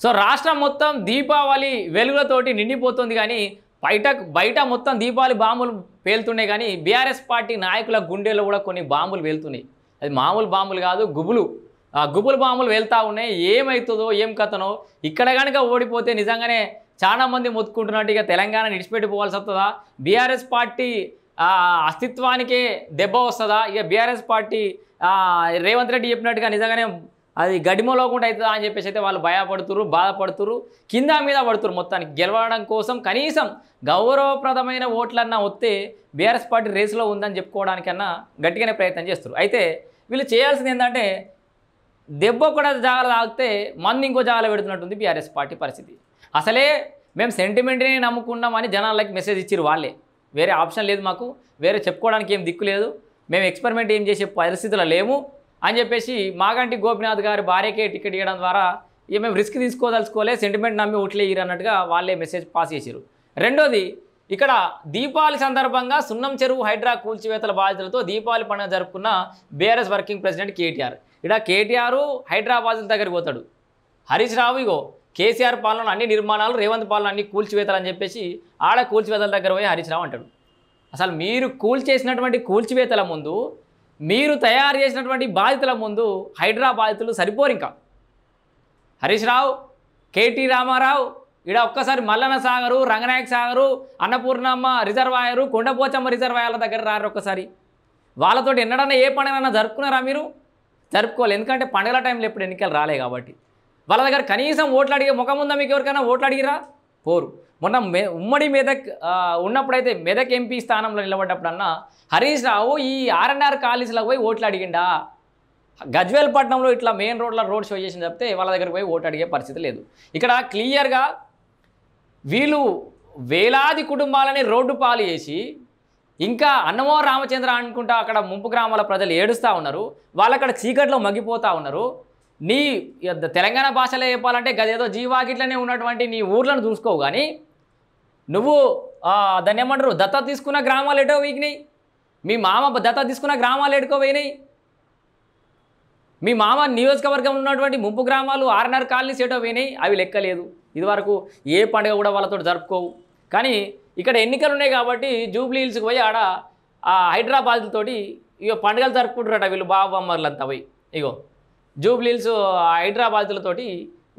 So రాష్ట్రం మొత్తం దీపావళి వెలుగులతోటి నిండిపోతుంది కానీ బయట మొత్తం దీపావళి బాంబులు పేలుతున్నాయి కానీ బీఆర్ఎస్ పార్టీ నాయకుల గుండెల్లో కూడా కొన్ని బాంబులు పేలుతున్నాయి. అది మామూలు బాంబులు కాదు, గుబులు బాంబులు వెళ్తూ ఉన్నాయి. ఏమవుతుందో ఏం కథనో. ఇక్కడ కనుక ఓడిపోతే నిజంగానే చాలా మంది మొత్తుకుంటున్నట్టు ఇక తెలంగాణ విడిచిపెట్టిపోవాల్సి వస్తుందా, బీఆర్ఎస్ పార్టీ అస్తిత్వానికే దెబ్బ వస్తుందా, ఇక బీఆర్ఎస్ పార్టీ రేవంత్ రెడ్డి చెప్పినట్టుగా నిజంగానే అది గడిమలోకుండా అవుతుందా అని చెప్పేసి అయితే వాళ్ళు భయపడుతురు, బాధపడుతురు, కింద మీద పడుతురు. మొత్తానికి గెలవడం కోసం కనీసం గౌరవప్రదమైన ఓట్లన్నా వస్తే బీఆర్ఎస్ పార్టీ రేసులో ఉందని చెప్పుకోవడానికన్నా గట్టిగానే ప్రయత్నం చేస్తారు. అయితే వీళ్ళు చేయాల్సింది ఏంటంటే దెబ్బ కూడా జాగాలు తాగితే మంది ఇంకో జాగాలో పెడుతున్నట్టుంది బీఆర్ఎస్ పార్టీ పరిస్థితి. అసలే మేము సెంటిమెంట్ని నమ్ముకున్నామని జనాలకి మెసేజ్ ఇచ్చారు వాళ్ళే. వేరే ఆప్షన్ లేదు, మాకు వేరే చెప్పుకోవడానికి ఏం దిక్కు లేదు, మేము ఎక్స్పెరిమెంట్ ఏం చేసే పరిస్థితుల్లో లేము అని చెప్పేసి మాగంటి గోపినాథ్ గారి భార్యకే టికెట్ ఇవ్వడం ద్వారా ఇక మేము రిస్క్ తీసుకోదలుచుకోలే, సెంటిమెంట్ నమ్మి ఓట్లే ఇయ్యరు అన్నట్టుగా వాళ్ళే మెసేజ్ పాస్ చేశారు. రెండోది, ఇక్కడ దీపావళి సందర్భంగా సున్నం చెరువు హైడ్రా కూల్చివేతల బాధితులతో దీపావళి పండుగ జరుపుకున్న బీఆర్ఎస్ వర్కింగ్ ప్రెసిడెంట్ కేటీఆర్. ఇక్కడ కేటీఆర్ హైదరాబాద్ దగ్గరికి పోతాడు. హరీష్ రావు ఇగో కేసీఆర్ పాలన అన్ని నిర్మాణాలు, రేవంత్ పాలన అన్ని కూల్చివేతలు అని చెప్పేసి ఆడ కూల్చివేతల దగ్గర పోయి హరీష్ రావు అంటాడు. అసలు మీరు కూల్చేసినటువంటి కూల్చివేతల ముందు, మీరు తయారు చేసినటువంటి బాధితుల ముందు హైడ్రా బాధితులు సరిపోరు. ఇంకా హరీష్ రావు, కేటీ రామారావు ఇక్కడ ఒక్కసారి మల్లన్న సాగరు, రంగనాయక సాగరు, అన్నపూర్ణమ్మ రిజర్వాయరు, కొండపోచమ్మ రిజర్వాయర్ల దగ్గర రారు. ఒక్కసారి వాళ్ళతో ఎన్నడన్నా ఏ పండుగనన్నా జరుపుకున్నారా? మీరు జరుపుకోవాలి. ఎందుకంటే పండుగల టైంలో ఎప్పుడు ఎన్నికలు రాలే కాబట్టి. వాళ్ళ దగ్గర కనీసం ఓట్లు అడిగే ముఖం ఉందా? మీకు ఎవరికైనా ఓట్లు అడిగిరా? పోరు. మొన్న ఉమ్మడి మెదక్ ఉన్నప్పుడైతే మెదక్ ఎంపీ స్థానంలో నిలబడ్డప్పుడన్నా హరీష్ రావు ఈ ఆర్ఎన్ఆర్ కాలేజీలకు పోయి ఓట్లు అడిగిండా? గజ్వేల్ పట్టణంలో ఇట్లా మెయిన్ రోడ్లో రోడ్ షో చేసిన చెప్తే వాళ్ళ దగ్గరికి పోయి ఓటు అడిగే పరిస్థితి లేదు. ఇక్కడ క్లియర్గా వీళ్ళు వేలాది కుటుంబాలని రోడ్డు పాలు చేసి ఇంకా అన్నమో రామచంద్ర అనుకుంటా అక్కడ ముంపు గ్రామాల ప్రజలు ఏడుస్తూ ఉన్నారు. వాళ్ళు అక్కడ చీకట్లో మగ్గిపోతూ ఉన్నారు. నీ తెలంగాణ భాషలో చెప్పాలంటే గదేదో జీవాకిట్లనే ఉన్నటువంటి నీ ఊర్లను చూసుకోవు కానీ నువ్వు దాన్ని ఏమంటారు, దత్త తీసుకున్న గ్రామాలు ఎటో వీకినాయి. మీ మామ దత్త తీసుకున్న గ్రామాలు ఎటుకో పోయినాయి. మీ మామ నియోజకవర్గం ఉన్నటువంటి ముంపు గ్రామాలు ఆర్ఎన్ఆర్ కాలనీస్ ఏటో పోయినాయి. అవి లెక్కలేదు. ఇదివరకు ఏ పండుగ కూడా వాళ్ళతో జరుపుకోవు. కానీ ఇక్కడ ఎన్నికలు ఉన్నాయి కాబట్టి జూబ్లీ హిల్స్కి పోయి ఆడ హైదరాబాద్తోటి ఇగో పండుగలు జరుపుకుంటారట వీళ్ళు బాబమ్మర్లంతా పోయి. ఇగో జూబ్లీ హిల్స్ హైదరాబాద్లతోటి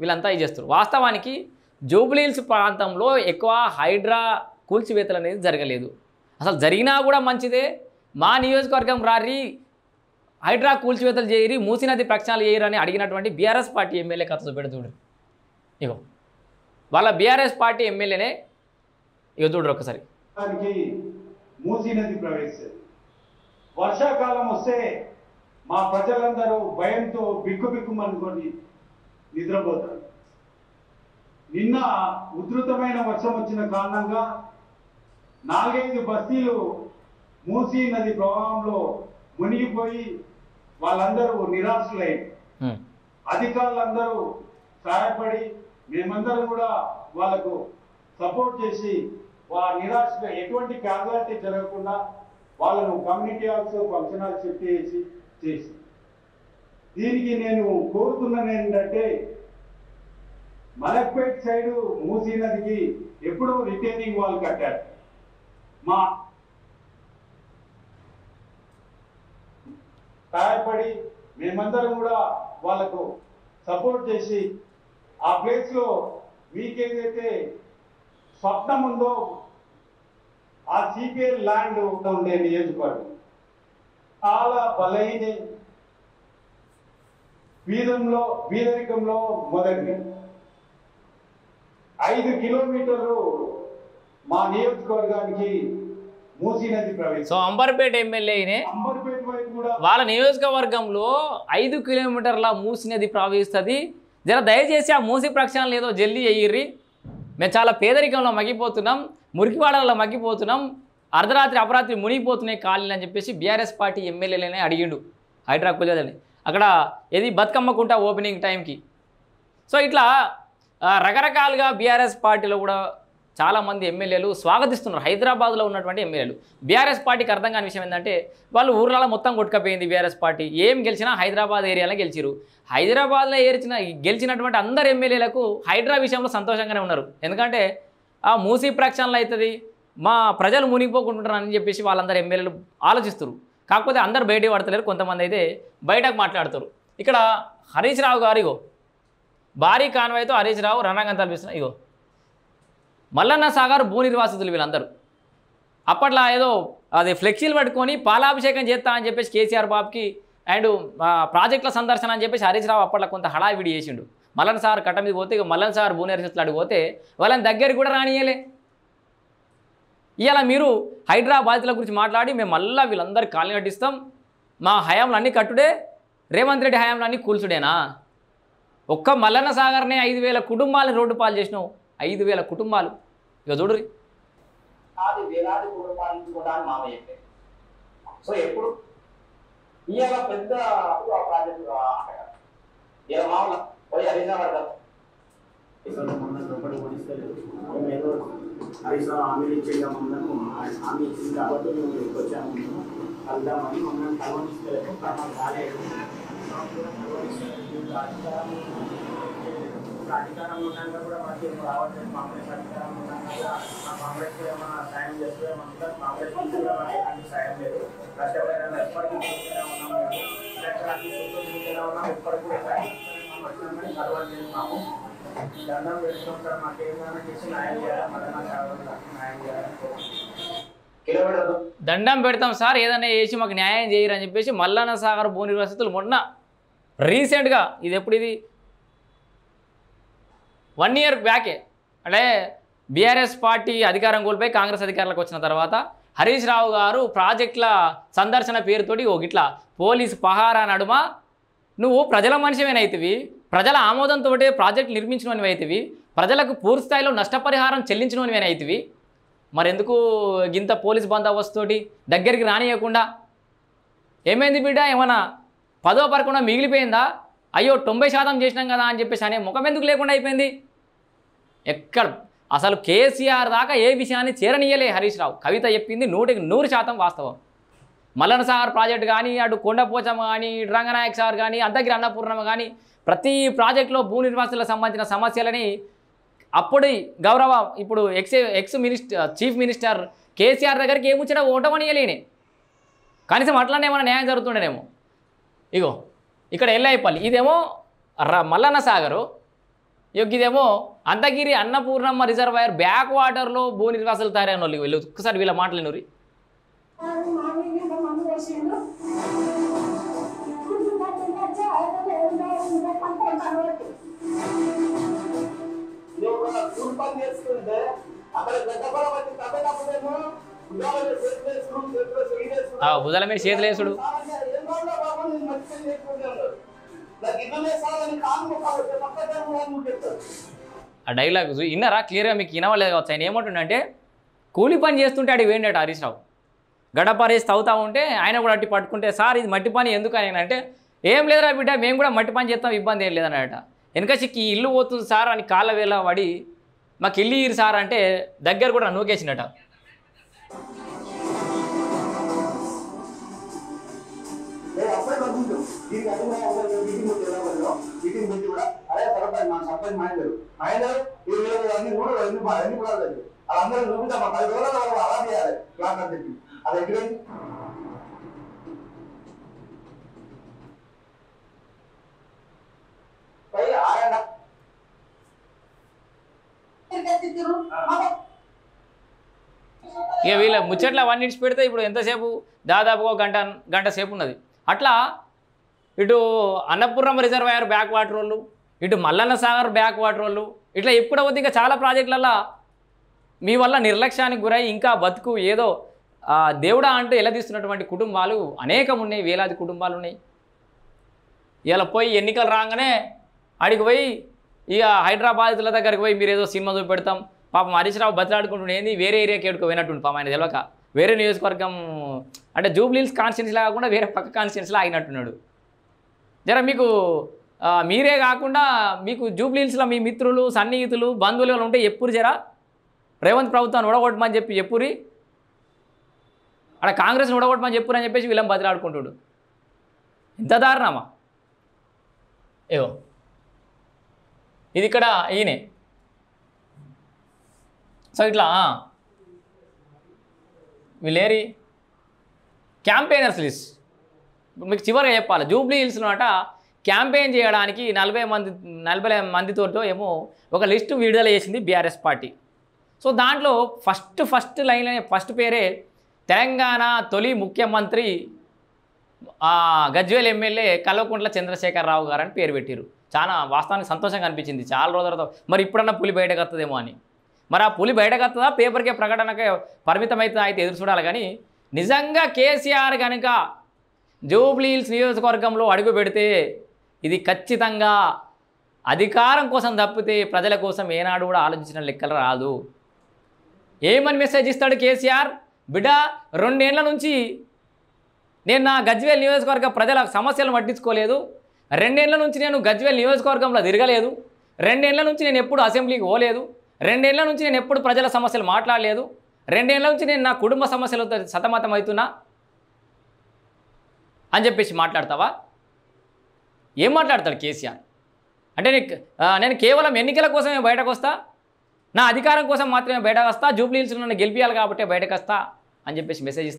వీళ్ళంతా ఇది చేస్తారు. వాస్తవానికి జూబ్లీ హిల్స్ ప్రాంతంలో ఎక్కువ హైడ్రా కూల్చివేతలు అనేది జరగలేదు. అసలు జరిగినా కూడా మంచిదే. మా నియోజకవర్గం రారి హైడ్రా కూల్చివేతలు చేయరి, మూసీ నది ప్రక్షాళన చేయరు అని అడిగినటువంటి బీఆర్ఎస్ పార్టీ ఎమ్మెల్యే కథ చూపెడు చూడు. ఇగో వాళ్ళ బీఆర్ఎస్ పార్టీ ఎమ్మెల్యేనే. ఇగో చూడరు ఒకసారి. మూసీ నది ప్రవేశం వర్షాకాలం వస్తే మా ప్రజలందరూ భయంతో బిక్కుబిక్కుమనుకొని నిద్రపోతారు. నిన్న ఉధృతమైన వర్షం వచ్చిన కారణంగా 4-5 బస్తీలు మూసీ నది ప్రవాహంలో మునిగిపోయి వాళ్ళందరూ నిరాశలై అధికారులందరూ సహాయపడి మేమందరం కూడా వాళ్ళకు సపోర్ట్ చేసి నిరాశగా ఎటువంటి క్యాజువాలిటీ జరగకుండా వాళ్ళను community halls, function halls shift చేసి దీనికి నేను కోరుతున్నాను ఏంటంటే మలక్పేట్ సైడు మూసీ నదికి ఎప్పుడో రిటైనింగ్ వాల్ కట్టారు. మా సహాయపడి మేమందరం కూడా వాళ్ళకు సపోర్ట్ చేసి ఆ ప్లేస్ లో మీకేదైతే స్వప్నం ఉందో ఆ సిపిఎల్ ల్యాండ్ ఉండే నియోజకవర్గం చాలా బలైన బీదరికంలో మొదటి 5 కిలోమీటర్లు మా నియోజకవర్గానికి మూసీ నది ప్రవేశం. సో అంబర్పేట ఎమ్మెల్యేనే అంబర్పేట వైపు కూడా వాళ్ళ నియోజకవర్గంలో 5 కిలోమీటర్ల మూసీ నది ప్రవహిస్తుంది. జర దయచేసి ఆ మూసీ ప్రక్షాళన ఏదో జల్దీ అయ్యిర్రి. మేము చాలా పేదరికంలో మగ్గిపోతున్నాం, మురికివాడలలో మగ్గిపోతున్నాం, అర్ధరాత్రి అపరాత్రి మునిగిపోతున్నాయి కాలనీలు అని చెప్పేసి బీఆర్ఎస్ పార్టీ ఎమ్మెల్యేలనే అడిగిండు హైడ్రా కూల్చివేతలని అక్కడ ఏది బతుకమ్మకుంట ఓపెనింగ్ టైంకి. సో ఇట్లా రకరకాలుగా బీఆర్ఎస్ పార్టీలో కూడా చాలామంది ఎమ్మెల్యేలు స్వాగతిస్తున్నారు. హైదరాబాద్లో ఉన్నటువంటి ఎమ్మెల్యేలు. బీఆర్ఎస్ పార్టీకి అర్థం కాని విషయం ఏంటంటే వాళ్ళు ఊర్లలో మొత్తం కొట్టుకపోయింది బీఆర్ఎస్ పార్టీ. ఏం గెలిచినా హైదరాబాద్ ఏరియాలో గెలిచిరు. హైదరాబాద్లో గెలిచినటువంటి అందరు ఎమ్మెల్యేలకు హైడ్రా విషయంలో సంతోషంగానే ఉన్నారు. ఎందుకంటే ఆ మూసీ ప్రక్షాళన అవుతుంది, మా ప్రజలు మునిగిపోకుంటున్నారు అని చెప్పేసి వాళ్ళందరూ ఎమ్మెల్యేలు ఆలోచిస్తారు. కాకపోతే అందరు బయట పడతలేరు, కొంతమంది అయితే బయటకు మాట్లాడతారు. ఇక్కడ హరీష్ రావు గారు ఇగో భారీ కాన్వాయ్తో హరీష్ రావు రణరంగం తలపిస్తున్నారు. ఇగో మల్లన్న సాగర్ భూ నిర్వాసితులు వీళ్ళందరూ అప్పట్లో ఏదో అది ఫ్లెక్సీలు పట్టుకొని పాలాభిషేకం చేస్తా అని చెప్పేసి కేసీఆర్ బాబుకి అండ్ ప్రాజెక్టుల సందర్శన అని చెప్పేసి హరీష్ రావు అప్పట్లో కొంత హడావిడి చేసిండు. మల్లన్న సాగర్ కట్ట మీద పోతే ఇక మల్లన్న సాగర్ భూ నిర్వాసితులు అడిగిపోతే వాళ్ళని దగ్గరికి కూడా రానియలే. ఇవాళ మీరు హైదరాబాద్ల గురించి మాట్లాడి మేము మళ్ళీ వీళ్ళందరికీ కాలనీ కట్టిస్తాం, మా హయాంలో అన్నీ కట్టుడే, రేవంత్ రెడ్డి హయాంలో అన్నీ కూల్చుడేనా? ఒక్క మల్లన్న సాగర్నే 5,000 కుటుంబాలను రోడ్డు పాలు చేసినావు. 5,000 కుటుంబాలు. ఇక చూడు అది వేలాది కుటుంబాలను కూడా మామయ్య. సో ఎప్పుడు ఇవాళ పెద్ద ప్రాజెక్టు ఇలా మామూలు పోయి హైదరాబాద్ హరీష్ రావు హామీలు ఇచ్చేగా మమ్మల్ని హామీ ఇచ్చింది కాబట్టి మేము ఇక్కడికి వచ్చాము. వెళ్దామని మమ్మల్ని కలవనిస్తలేదు, క్రమం కాలేదు. అధికారంలో ఉన్నాక కూడా మాకు రావట్లేదు. కాంగ్రెస్ అధికారంలో ఉన్నాక కూడా మా కాంగ్రెస్ ఏమైనా సాయం చేస్తే మనకు కాంగ్రెస్ నుంచి కూడా మనకి ఎలాంటి సాయం లేదు. కష్టపడైనా ఎప్పటికీ ఉన్నాం, మేము ఎక్కడానికి ఉన్నాం, ఎప్పటికి కూడా సాయం వచ్చినామని కలవలేదు. మాకు దండం పెట్టుకున్నాం సార్, మాకు ఏమైనా చేసి న్యాయం చేయాలి, మళ్ళీ న్యాయం చేయాలి. దండం పెడతాం సార్, ఏదైనా చేసి మాకు న్యాయం చేయరని చెప్పేసి మల్లన్న సాగర్ భూ నిర్వాసితులు మొన్న రీసెంట్గా ఇది ఎప్పుడు ఇది 1 year బ్యాకే అంటే బీఆర్ఎస్ పార్టీ అధికారం కోల్పోయి కాంగ్రెస్ అధికారంలోకి వచ్చిన తర్వాత హరీష్ రావు గారు ప్రాజెక్టుల సందర్శన పేరుతోటి ఇట్లా పోలీసు పహారా నడుమ నువ్వు ప్రజల మనిషివేనైతివి, ప్రజల ఆమోదంతో ప్రాజెక్టులు నిర్మించినవైతివి, ప్రజలకు పూర్తి స్థాయిలో నష్టపరిహారం చెల్లించినవైతివి, మరెందుకు గింత పోలీస్ బందోబస్తుతోటి దగ్గరికి రానియకుండా? ఏమైంది బిడ్డ, ఏమన్నా 10వ పరకుండా మిగిలిపోయిందా? అయ్యో 90% చేసినాం కదా అని చెప్పేసి అనే ముఖం ఎందుకు లేకుండా అయిపోయింది? ఎక్కడ అసలు కేసీఆర్ దాకా ఏ విషయాన్ని చేరనీయలే హరీష్ రావు. కవిత చెప్పింది 100% వాస్తవం. మల్లన్న సాగర్ ప్రాజెక్టు కానీ, అటు కొండపోచమ్మ కానీ, ఇటు రంగనాయక సాగర్ కానీ, అంతగిరి అన్నపూర్ణమ్మ కానీ, ప్రతి ప్రాజెక్టులో భూ నిర్వాసులకు సంబంధించిన సమస్యలని అప్పుడు గౌరవ ఇప్పుడు ఎక్స్ చీఫ్ మినిస్టర్ కేసీఆర్ దగ్గరికి ఏముచ్చినా ఓటమనియలేని, కనీసం అట్లానే ఏమైనా న్యాయం జరుగుతుండేనేమో. ఇగో ఇక్కడ ఎల్లాయిపల్లి, ఇదేమో మల్లన్న సాగరు, ఇదేమో అంతగిరి అన్నపూర్ణమ్మ రిజర్వాయర్ బ్యాక్ వాటర్లో భూ నిర్వాసులు తయారైన వాళ్ళు. వీళ్ళు ఒక్కసారి వీళ్ళ మాటలేనూరి. భుజాల మీద చేతులు వేసుడు, ఆ డైలాగ్ విన్నారా క్లియర్గా? మీకు వినవలేదు కావచ్చు. ఆయన ఏమంటుండంటే కూలి పని చేస్తుంటే అడిగి వేయండి హరీష్ రావు, గడపరేసి తవ్వుతూ ఉంటే ఆయన కూడా అట్టి పట్టుకుంటే, సార్ ఇది మట్టి పని ఎందుకు అని అంటే, ఏం లేదురా బిడ్డ మేము కూడా మట్టి పని చేస్తాం, ఇబ్బంది ఏం లేదన్నట. వెనక చిక్కి ఇల్లు పోతుంది సార్ అని కాళ్ళ వేళ పడి మాకు ఇల్లు ఇరు సార్ అంటే దగ్గర కూడా నూకేసినట. ఇక వీళ్ళ ముచ్చట్ల 1 నిమిషం పెడితే ఇప్పుడు ఎంతసేపు, దాదాపుగా గంట సేపు ఉన్నది. అట్లా ఇటు అన్నపూర్ణమ్మ రిజర్వాయర్ బ్యాక్ వాటర్ వాళ్ళు, ఇటు మల్లన్న సాగర్ బ్యాక్ వాటర్ వాళ్ళు, ఇట్లా ఎప్పుడు అవుతుంది ఇంకా చాలా ప్రాజెక్టులలో మీ వల్ల నిర్లక్ష్యానికి గురై ఇంకా బతుకు ఏదో దేవుడా అంటూ ఎలదీస్తున్నటువంటి కుటుంబాలు అనేకం ఉన్నాయి, వేలాది కుటుంబాలు ఉన్నాయి. ఇలా పోయి ఎన్నికలు రాగానే అడిగి పోయి ఇక హైదరాబాద్ల దగ్గరికి పోయి మీరు ఏదో సినిమా చూపెడతాం, పాపం హరీష్ రావు బతిలాడుకుంటుండేది వేరే ఏరియాకి ఏడుకో పోయినట్టుండి. పాపం ఆయన తెలియక వేరే నియోజకవర్గం అంటే జూబ్లీహిల్స్ కాన్స్టిట్యున్సీలా కాకుండా వేరే పక్క కాన్స్టిట్యున్సీలో ఆగినట్టున్నాడు. జర మీకు మీరే కాకుండా మీకు జూబ్లీహిల్స్లో మీ మిత్రులు, సన్నిహితులు, బంధువులు ఉంటే ఎప్పుడు జరా రేవంత్ ప్రభుత్వాన్ని ఊడగొట్టమని చెప్పి చెప్పురి, అక్కడ కాంగ్రెస్ని ఊడగొట్టమని చెప్పురు అని చెప్పేసి వీళ్ళని బతిలాడుకుంటుడు. ఇంత దారుణమా? ఏవో ఇది ఇక్కడ ఈయనే. సో ఇట్లా వీళ్ళేరి క్యాంపెయినర్స్ లిస్ట్. మీకు చివరిగా చెప్పాలి, జూబ్లీ హిల్స్లో అట క్యాంపెయిన్ చేయడానికి 40 మందితో ఏమో ఒక లిస్టు విడుదల చేసింది బీఆర్ఎస్ పార్టీ. సో దాంట్లో ఫస్ట్ లైన్ ఫస్ట్ పేరే తెలంగాణ తొలి ముఖ్యమంత్రి గజ్వేల్ ఎమ్మెల్యే కల్వకుంట్ల చంద్రశేఖరరావు గారు అని పేరు పెట్టారు. చాలా వాస్తవానికి సంతోషంగా అనిపించింది చాలా రోజులతో. మరి ఇప్పుడన్నా పులి బయటకు వస్తుందేమో అని. మరి ఆ పులి బయటకు వస్తుందా, పేపర్కే ప్రకటనకే పరిమితమైతే అయితే ఎదురు చూడాలి. కానీ నిజంగా కేసీఆర్ కనుక జూబ్లీ హిల్స్ నియోజకవర్గంలో అడుగు పెడితే ఇది ఖచ్చితంగా అధికారం కోసం తప్పితే ప్రజల కోసం ఏనాడు కూడా ఆలోచించిన లెక్కలు రాదు. ఏమని మెసేజ్ ఇస్తాడు కేసీఆర్? బిడ్డ 2 ఏళ్ల నుంచి నేను నా గజ్వేల్ నియోజకవర్గ ప్రజల సమస్యలను పట్టించుకోలేదు, 2 ఏళ్ల నుంచి నేను గజ్వేల్ నియోజకవర్గంలో తిరగలేదు, 2 ఏళ్ల నుంచి నేను ఎప్పుడు అసెంబ్లీకి పోలేదు, 2 ఏళ్ల నుంచి నేను ఎప్పుడు ప్రజల సమస్యలు మాట్లాడలేదు, 2 ఏళ్ల నుంచి నేను నా కుటుంబ సమస్యలతో సతమతం అవుతున్నా అని చెప్పేసి మాట్లాడతావా? ఏం మాట్లాడతాడు కేసీఆర్? అంటే నేను కేవలం ఎన్నికల కోసమే బయటకు వస్తా, నా అధికారం కోసం మాత్రమే బయటకు వస్తా, జూబ్లీ హిల్స్లో నన్ను గెలిపించాలి కాబట్టి బయటకు వస్తా అని చెప్పేసి మెసేజ్